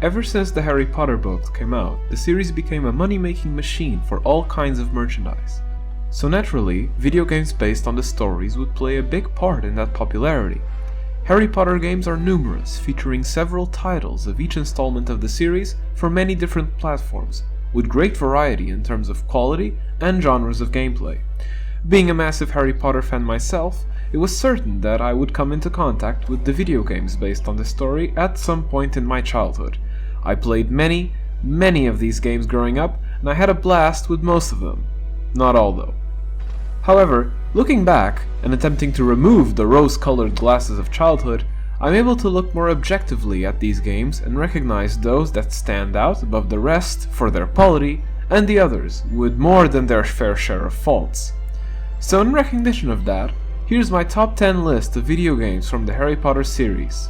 Ever since the Harry Potter books came out, the series became a money-making machine for all kinds of merchandise. So naturally, video games based on the stories would play a big part in that popularity. Harry Potter games are numerous, featuring several titles of each installment of the series for many different platforms, with great variety in terms of quality and genres of gameplay. Being a massive Harry Potter fan myself, it was certain that I would come into contact with the video games based on the story at some point in my childhood. I played many of these games growing up, and I had a blast with most of them. Not all though. However, looking back and attempting to remove the rose-colored glasses of childhood, I'm able to look more objectively at these games and recognize those that stand out above the rest for their quality, and the others with more than their fair share of faults. So in recognition of that, here's my top 10 list of video games from the Harry Potter series.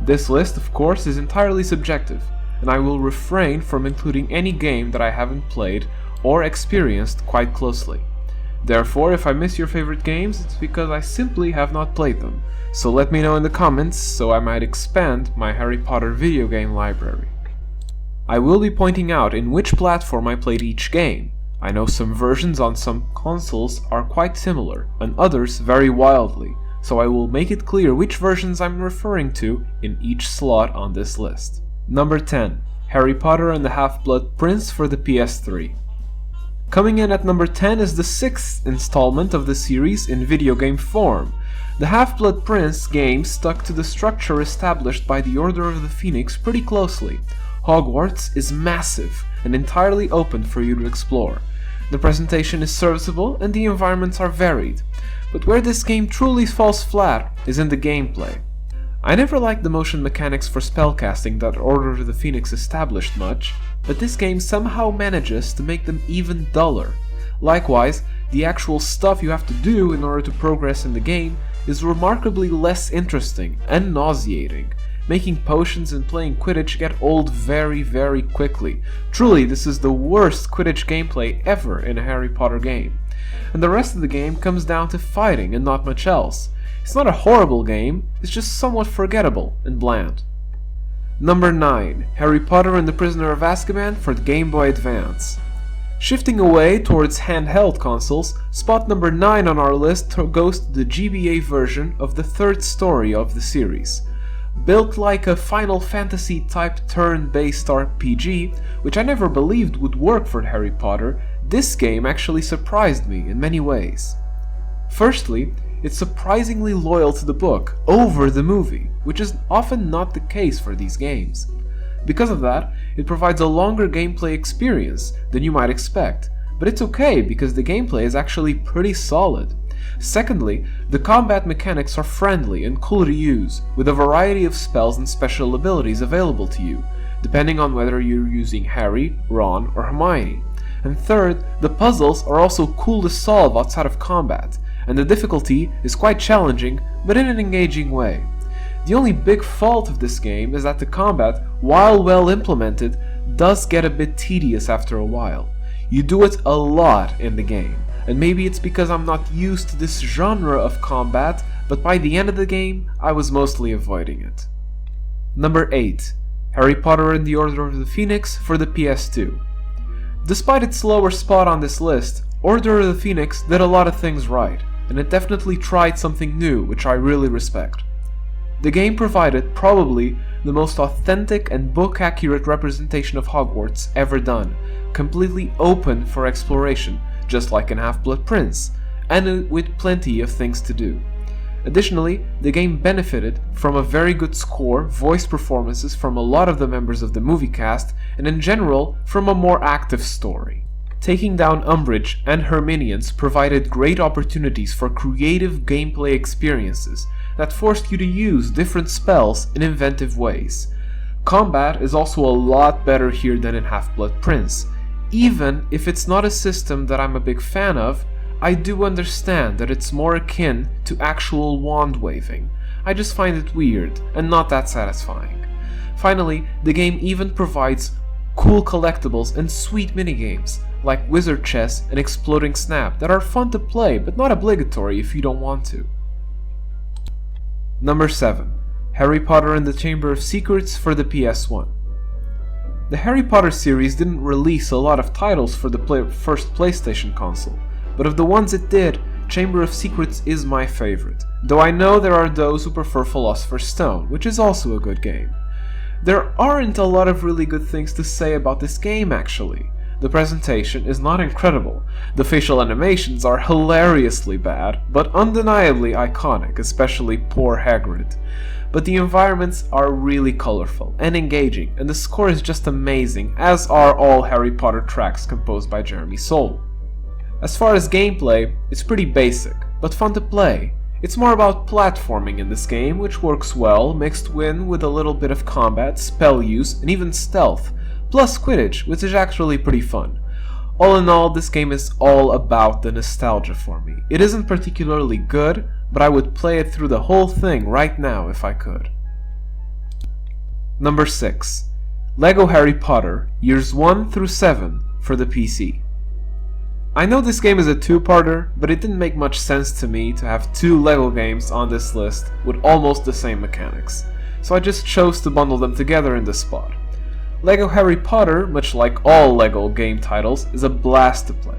This list, of course, is entirely subjective, and I will refrain from including any game that I haven't played or experienced quite closely. Therefore, if I miss your favorite games, it's because I simply have not played them, so let me know in the comments so I might expand my Harry Potter video game library. I will be pointing out in which platform I played each game. I know some versions on some consoles are quite similar, and others vary wildly, so I will make it clear which versions I'm referring to in each slot on this list. Number 10. Harry Potter and the Half-Blood Prince for the PS3. Coming in at number 10 is the 6th installment of the series in video game form. The Half-Blood Prince game stuck to the structure established by the Order of the Phoenix pretty closely. Hogwarts is massive and entirely open for you to explore. The presentation is serviceable and the environments are varied, but where this game truly falls flat is in the gameplay. I never liked the motion mechanics for spellcasting that Order of the Phoenix established much, but this game somehow manages to make them even duller. Likewise, the actual stuff you have to do in order to progress in the game is remarkably less interesting and nauseating, making potions and playing Quidditch get old very quickly. Truly, this is the worst Quidditch gameplay ever in a Harry Potter game. And the rest of the game comes down to fighting and not much else. It's not a horrible game, it's just somewhat forgettable and bland. Number 9. Harry Potter and the Prisoner of Azkaban for the Game Boy Advance. Shifting away towards handheld consoles, spot number 9 on our list goes to the GBA version of the third story of the series. Built like a Final Fantasy type turn-based RPG, which I never believed would work for Harry Potter, this game actually surprised me in many ways. Firstly, it's surprisingly loyal to the book over the movie, which is often not the case for these games. Because of that, it provides a longer gameplay experience than you might expect, but it's okay because the gameplay is actually pretty solid. Secondly, the combat mechanics are friendly and cool to use, with a variety of spells and special abilities available to you, depending on whether you're using Harry, Ron, or Hermione. And third, the puzzles are also cool to solve outside of combat, and the difficulty is quite challenging, but in an engaging way. The only big fault of this game is that the combat, while well implemented, does get a bit tedious after a while. You do it a lot in the game, and maybe it's because I'm not used to this genre of combat, but by the end of the game, I was mostly avoiding it. Number 8. Harry Potter and the Order of the Phoenix for the PS2. Despite its lower spot on this list, Order of the Phoenix did a lot of things right, and it definitely tried something new, which I really respect. The game provided probably the most authentic and book-accurate representation of Hogwarts ever done, completely open for exploration, just like in Half-Blood Prince, and with plenty of things to do. Additionally, the game benefited from a very good score, voice performances from a lot of the members of the movie cast, and in general, from a more active story. Taking down Umbridge and her minions provided great opportunities for creative gameplay experiences that forced you to use different spells in inventive ways. Combat is also a lot better here than in Half-Blood Prince. Even if it's not a system that I'm a big fan of, I do understand that it's more akin to actual wand waving. I just find it weird and not that satisfying. Finally, the game even provides cool collectibles and sweet minigames like Wizard Chess and Exploding Snap that are fun to play but not obligatory if you don't want to. Number 7. Harry Potter and the Chamber of Secrets for the PS1. The Harry Potter series didn't release a lot of titles for the first PlayStation console, but of the ones it did, Chamber of Secrets is my favorite, though I know there are those who prefer Philosopher's Stone, which is also a good game. There aren't a lot of really good things to say about this game actually. The presentation is not incredible, the facial animations are hilariously bad, but undeniably iconic, especially poor Hagrid. But the environments are really colorful and engaging, and the score is just amazing, as are all Harry Potter tracks composed by Jeremy Soule. As far as gameplay, it's pretty basic, but fun to play. It's more about platforming in this game, which works well, mixed in with a little bit of combat, spell use, and even stealth, plus Quidditch, which is actually pretty fun. All in all, this game is all about the nostalgia for me. It isn't particularly good, but I would play it through the whole thing right now if I could. Number 6. LEGO Harry Potter, Years 1 through 7 for the PC. I know this game is a two-parter, but it didn't make much sense to me to have two LEGO games on this list with almost the same mechanics, so I just chose to bundle them together in this spot. LEGO Harry Potter, much like all LEGO game titles, is a blast to play.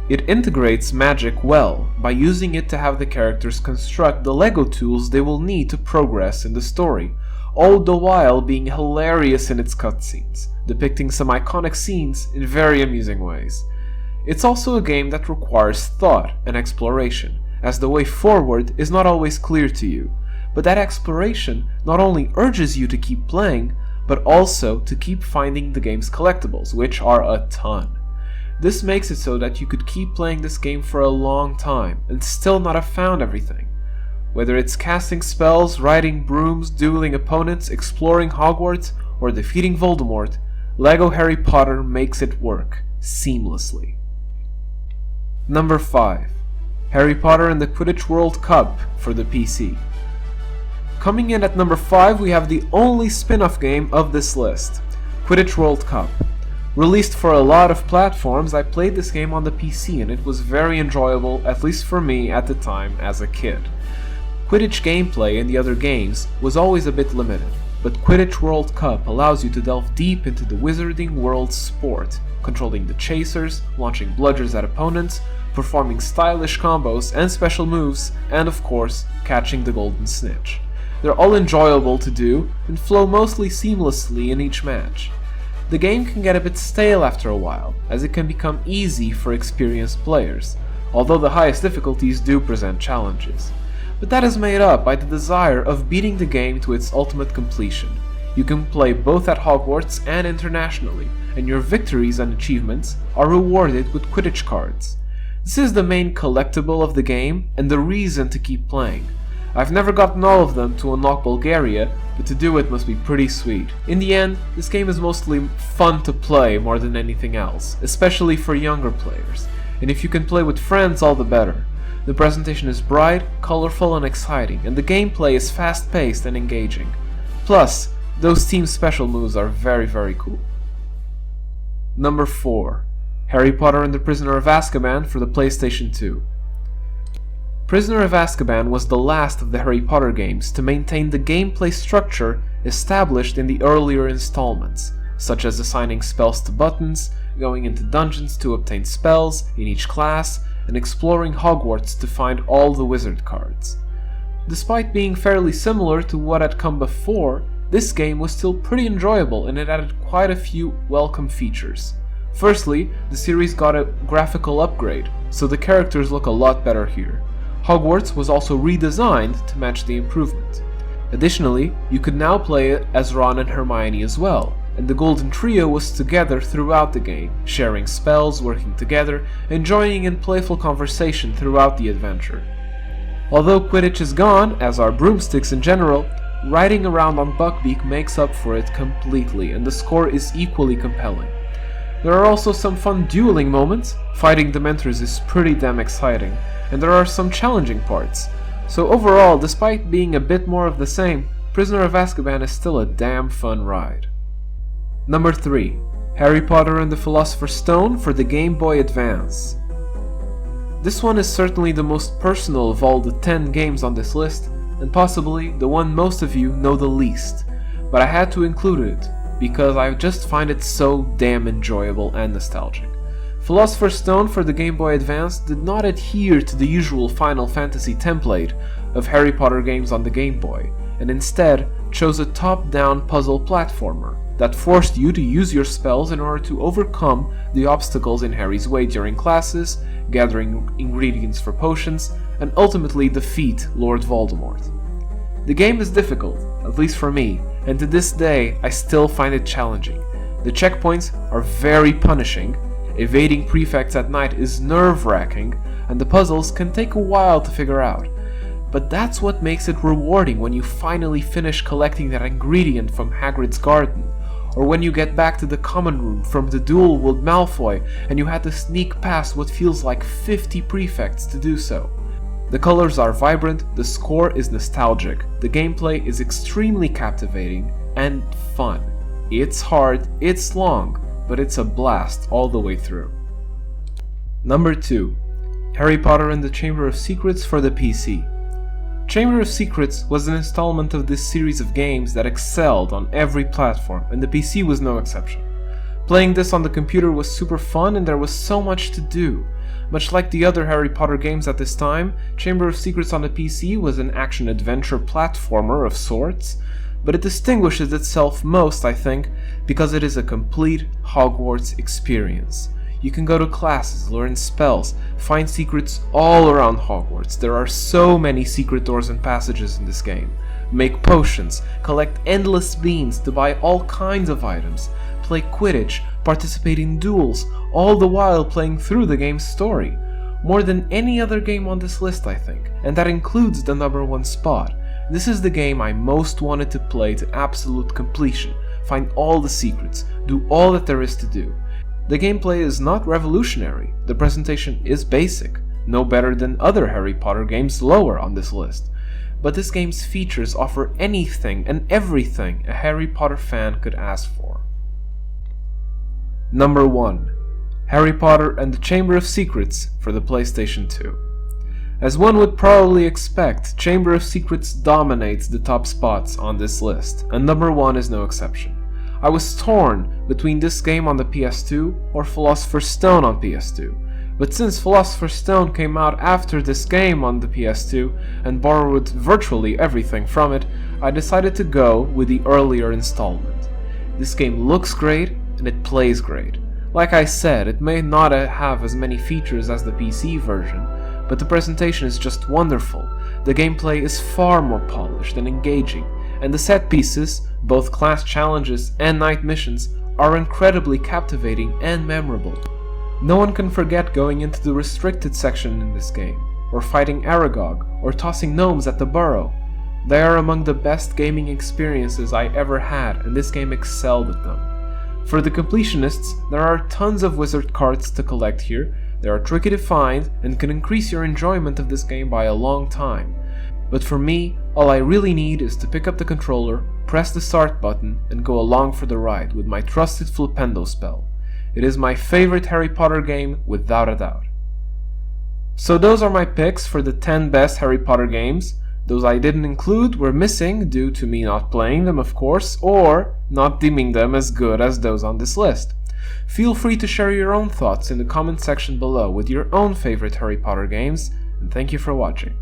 It integrates magic well by using it to have the characters construct the LEGO tools they will need to progress in the story, all the while being hilarious in its cutscenes, depicting some iconic scenes in very amusing ways. It's also a game that requires thought and exploration, as the way forward is not always clear to you, but that exploration not only urges you to keep playing, but also to keep finding the game's collectibles, which are a ton. This makes it so that you could keep playing this game for a long time and still not have found everything. Whether it's casting spells, riding brooms, dueling opponents, exploring Hogwarts, or defeating Voldemort, LEGO Harry Potter makes it work seamlessly. Number 5. Harry Potter and the Quidditch World Cup for the PC. Coming in at number 5, we have the only spin-off game of this list, Quidditch World Cup. Released for a lot of platforms, I played this game on the PC and it was very enjoyable, at least for me at the time as a kid. Quidditch gameplay in the other games was always a bit limited, but Quidditch World Cup allows you to delve deep into the Wizarding World sport, controlling the chasers, launching bludgers at opponents, performing stylish combos and special moves, and of course, catching the golden snitch. They're all enjoyable to do and flow mostly seamlessly in each match. The game can get a bit stale after a while, as it can become easy for experienced players, although the highest difficulties do present challenges. But that is made up by the desire of beating the game to its ultimate completion. You can play both at Hogwarts and internationally, and your victories and achievements are rewarded with Quidditch cards. This is the main collectible of the game and the reason to keep playing. I've never gotten all of them to unlock Bulgaria, but to do it must be pretty sweet. In the end, this game is mostly fun to play more than anything else, especially for younger players, and if you can play with friends, all the better. The presentation is bright, colorful and exciting, and the gameplay is fast-paced and engaging. Plus, those team special moves are very cool. Number 4. Harry Potter and the Prisoner of Azkaban for the PlayStation 2. Prisoner of Azkaban was the last of the Harry Potter games to maintain the gameplay structure established in the earlier installments, such as assigning spells to buttons, going into dungeons to obtain spells in each class, and exploring Hogwarts to find all the wizard cards. Despite being fairly similar to what had come before, this game was still pretty enjoyable and it added quite a few welcome features. Firstly, the series got a graphical upgrade, so the characters look a lot better here. Hogwarts was also redesigned to match the improvement. Additionally, you could now play it as Ron and Hermione as well, and the Golden Trio was together throughout the game, sharing spells, working together, and joining in playful conversation throughout the adventure. Although Quidditch is gone, as are broomsticks in general, riding around on Buckbeak makes up for it completely, and the score is equally compelling. There are also some fun dueling moments, fighting Dementors is pretty damn exciting, and there are some challenging parts. So overall, despite being a bit more of the same, Prisoner of Azkaban is still a damn fun ride. Number 3. Harry Potter and the Philosopher's Stone for the Game Boy Advance. This one is certainly the most personal of all the 10 games on this list, and possibly the one most of you know the least, but I had to include it. because I just find it so damn enjoyable and nostalgic. Philosopher's Stone for the Game Boy Advance did not adhere to the usual Final Fantasy template of Harry Potter games on the Game Boy, and instead chose a top-down puzzle platformer that forced you to use your spells in order to overcome the obstacles in Harry's way during classes, gathering ingredients for potions, and ultimately defeat Lord Voldemort. The game is difficult, at least for me, and to this day I still find it challenging. The checkpoints are very punishing, evading prefects at night is nerve-wracking, and the puzzles can take a while to figure out. But that's what makes it rewarding when you finally finish collecting that ingredient from Hagrid's garden, or when you get back to the common room from the duel with Malfoy and you had to sneak past what feels like 50 prefects to do so. The colors are vibrant, the score is nostalgic, the gameplay is extremely captivating and fun. It's hard, it's long, but it's a blast all the way through. Number 2. Harry Potter and the Chamber of Secrets for the PC. Chamber of Secrets was an installment of this series of games that excelled on every platform, and the PC was no exception. Playing this on the computer was super fun and there was so much to do. Much like the other Harry Potter games at this time, Chamber of Secrets on the PC was an action-adventure platformer of sorts, but it distinguishes itself most, I think, because it is a complete Hogwarts experience. You can go to classes, learn spells, find secrets all around Hogwarts. There are so many secret doors and passages in this game. Make potions, collect endless beans to buy all kinds of items, play Quidditch, participate in duels, all the while playing through the game's story. More than any other game on this list, I think, and that includes the #1 spot. This is the game I most wanted to play to absolute completion, find all the secrets, do all that there is to do. The gameplay is not revolutionary, the presentation is basic, no better than other Harry Potter games lower on this list, but this game's features offer anything and everything a Harry Potter fan could ask for. Number 1. Harry Potter and the Chamber of Secrets for the PlayStation 2. As one would probably expect, Chamber of Secrets dominates the top spots on this list, and number 1 is no exception. I was torn between this game on the PS2 or Philosopher's Stone on PS2, but since Philosopher's Stone came out after this game on the PS2 and borrowed virtually everything from it, I decided to go with the earlier installment. This game looks great and it plays great. Like I said, it may not have as many features as the PC version, but the presentation is just wonderful. The gameplay is far more polished and engaging, and the set pieces, both class challenges and night missions, are incredibly captivating and memorable. No one can forget going into the restricted section in this game, or fighting Aragog, or tossing gnomes at the burrow. They are among the best gaming experiences I ever had, and this game excelled at them. For the completionists, there are tons of wizard cards to collect here. They are tricky to find and can increase your enjoyment of this game by a long time. But for me, all I really need is to pick up the controller, press the start button, and go along for the ride with my trusted Flipendo spell. It is my favorite Harry Potter game without a doubt. So those are my picks for the 10 best Harry Potter games. Those I didn't include were missing due to me not playing them, of course, or not deeming them as good as those on this list. Feel free to share your own thoughts in the comment section below with your own favorite Harry Potter games, and thank you for watching.